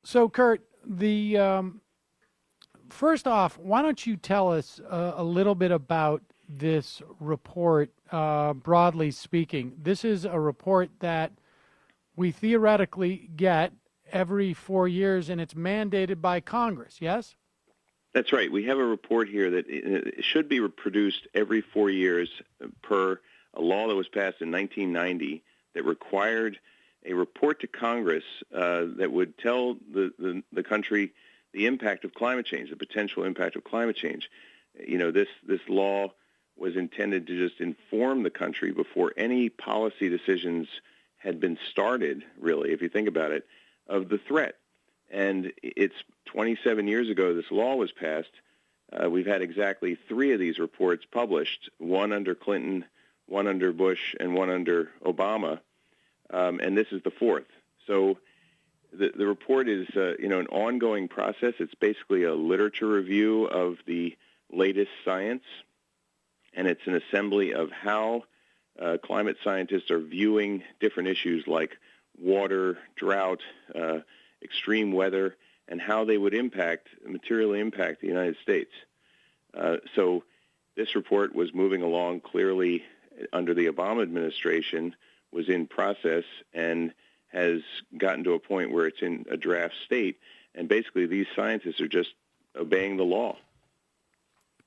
So, Kurt, the first off, why don't you tell us a little bit about this report, broadly speaking? This is a report that we theoretically get every 4 years, and it's mandated by Congress, yes? That's right. We have a report here that it should be reproduced every 4 years per a law that was passed in 1990 that required a report to Congress that would tell the country the impact of climate change, the potential impact of climate change. You know, this law was intended to just inform the country before any policy decisions had been started, really, if you think about it, of the threat. And it's 27 years ago this law was passed. We've had exactly 3 of these reports published, one under Clinton, one under Bush, and one under Obama, and this is the 4th. So the report is an ongoing process. It's basically a literature review of the latest science, and it's an assembly of how climate scientists are viewing different issues like water, drought, extreme weather, and how they would materially impact the United States. So this report was moving along clearly under the Obama administration, was in process, and has gotten to a point where it's in a draft state. And basically these scientists are just obeying the law.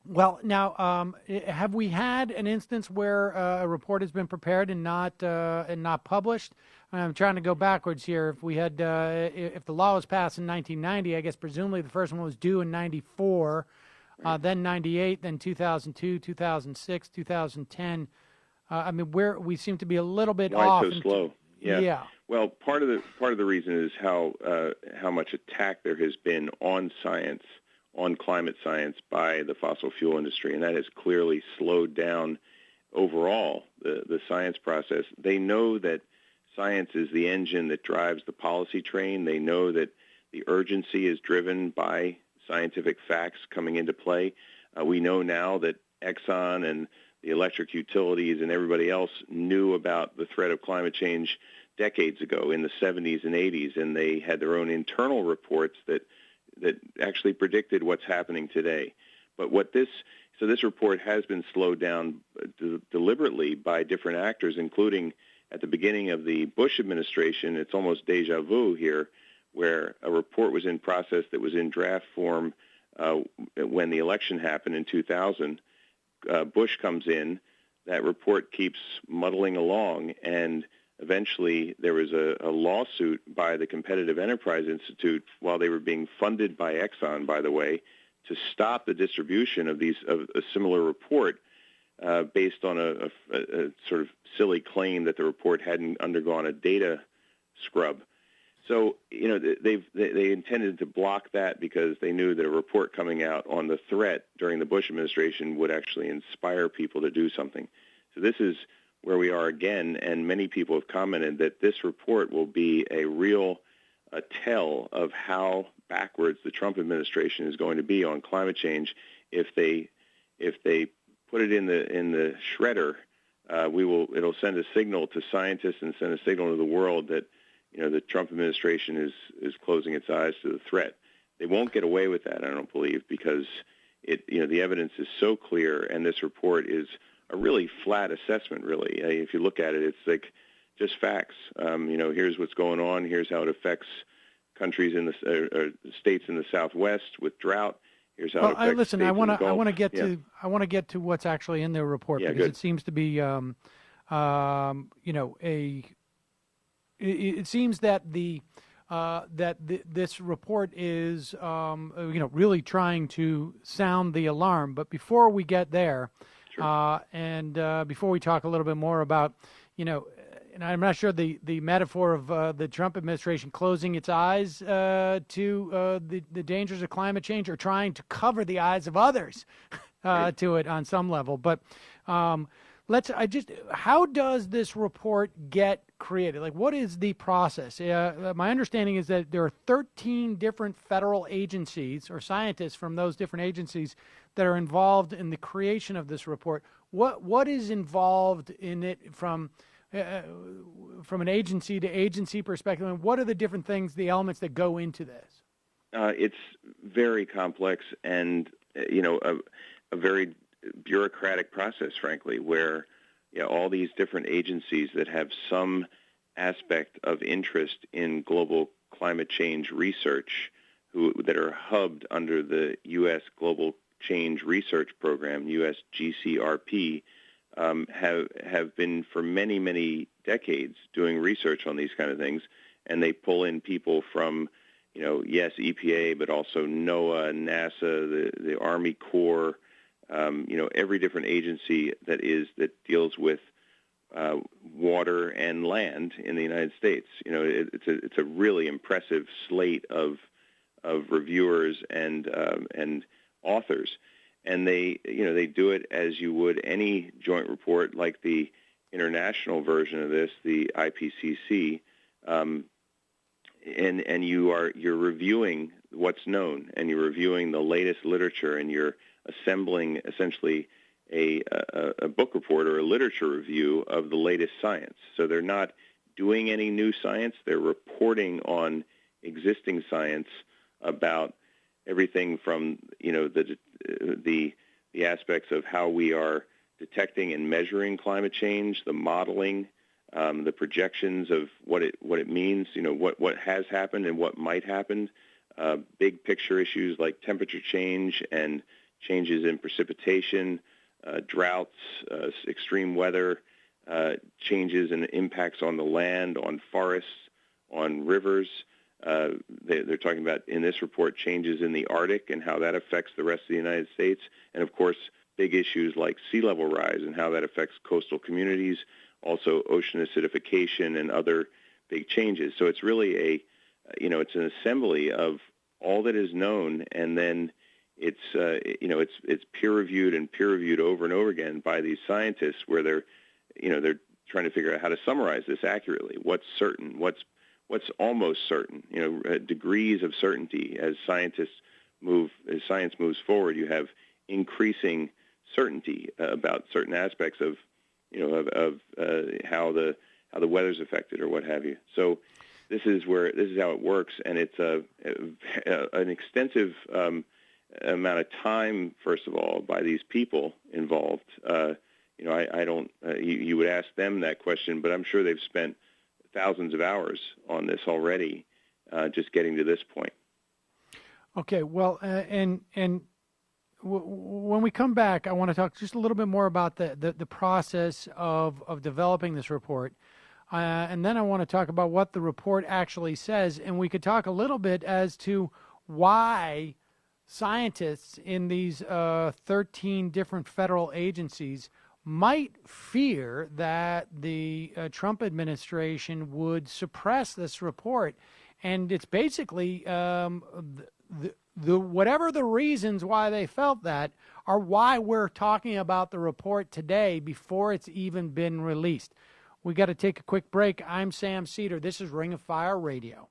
Well, now, have we had an instance where a report has been prepared and not published? I'm trying to go backwards here. If we had, if the law was passed in 1990, I guess presumably the first one was due in 94, then 98, then 2002, 2006, 2010. I mean, we seem to be a little bit off. Why so slow? Yeah. Well, part of the reason is how much attack there has been on science, on climate science by the fossil fuel industry, and that has clearly slowed down overall the science process. They know that science is the engine that drives the policy train. They know that the urgency is driven by scientific facts coming into play. We know now that Exxon and the electric utilities and everybody else knew about the threat of climate change decades ago in the 70s and 80s, and they had their own internal reports that actually predicted what's happening today. But this report has been slowed down deliberately by different actors, including at the beginning of the Bush administration. It's almost deja vu here, where a report was in process that was in draft form when the election happened in 2000. Bush comes in, that report keeps muddling along, and eventually there was a lawsuit by the Competitive Enterprise Institute while they were being funded by Exxon, by the way, to stop the distribution of a similar report based on a sort of silly claim that the report hadn't undergone a data scrub. So, they intended to block that because they knew that a report coming out on the threat during the Bush administration would actually inspire people to do something. So this is where we are again, and many people have commented that this report will be a real tell of how backwards the Trump administration is going to be on climate change if they put it in the shredder. It'll send a signal to scientists and send a signal to the world that the Trump administration is closing its eyes to the threat. They won't get away with that, I don't believe, because the evidence is so clear, and this report is a really flat assessment, really. If you look at it, it's like just facts. Here's what's going on. Here's how it affects countries in the states in the Southwest with drought. Here's how it affects listen, states I want to to get to what's actually in the report, because good. it seems to be it seems that this report is really trying to sound the alarm. But before we get there, sure. And before we talk a little bit more about, and I'm not sure the metaphor of the Trump administration closing its eyes to the dangers of climate change, or trying to cover the eyes of others to it on some level. But how does this report get created? Like, what is the process? My understanding is that there are 13 different federal agencies or scientists from those different agencies that are involved in the creation of this report. What is involved in it from from an agency to agency perspective? And what are the different things, the elements that go into this? It's very complex and, a very bureaucratic process, frankly, where all these different agencies that have some aspect of interest in global climate change research that are hubbed under the U.S. Global Change Research Program, USGCRP, have been for many, many decades doing research on these kind of things, and they pull in people from, yes, EPA, but also NOAA, NASA, the Army Corps, every different agency that deals with water and land in the United States. It's a really impressive slate of reviewers and authors, and they do it as you would any joint report, like the international version of this, the IPCC, and you're reviewing what's known, and you're reviewing the latest literature, and you're assembling essentially a book report or a literature review of the latest science. So they're not doing any new science; they're reporting on existing science about everything from the aspects of how we are detecting and measuring climate change, the modeling, the projections of what it means, what has happened and what might happen, big picture issues like temperature change and changes in precipitation, droughts, extreme weather, changes and impacts on the land, on forests, on rivers. They're talking about, in this report, changes in the Arctic and how that affects the rest of the United States. And, of course, big issues like sea level rise and how that affects coastal communities, also ocean acidification and other big changes. So it's really it's an assembly of all that is known, and then it's peer-reviewed and peer-reviewed over and over again by these scientists, where they're trying to figure out how to summarize this accurately. What's certain? What's almost certain? Degrees of certainty. As science moves forward, you have increasing certainty about certain aspects of how the weather's affected or what have you. So this is how it works, and it's an extensive amount of time, first of all, by these people involved. I don't. You would ask them that question, but I'm sure they've spent thousands of hours on this already, just getting to this point. Okay. Well, when we come back, I want to talk just a little bit more about the process of developing this report. And then I want to talk about what the report actually says. And we could talk a little bit as to why scientists in these 13 different federal agencies might fear that the Trump administration would suppress this report. And it's basically whatever the reasons why they felt that are why we're talking about the report today before it's even been released. We got to take a quick break. I'm Sam Seder. This is Ring of Fire Radio.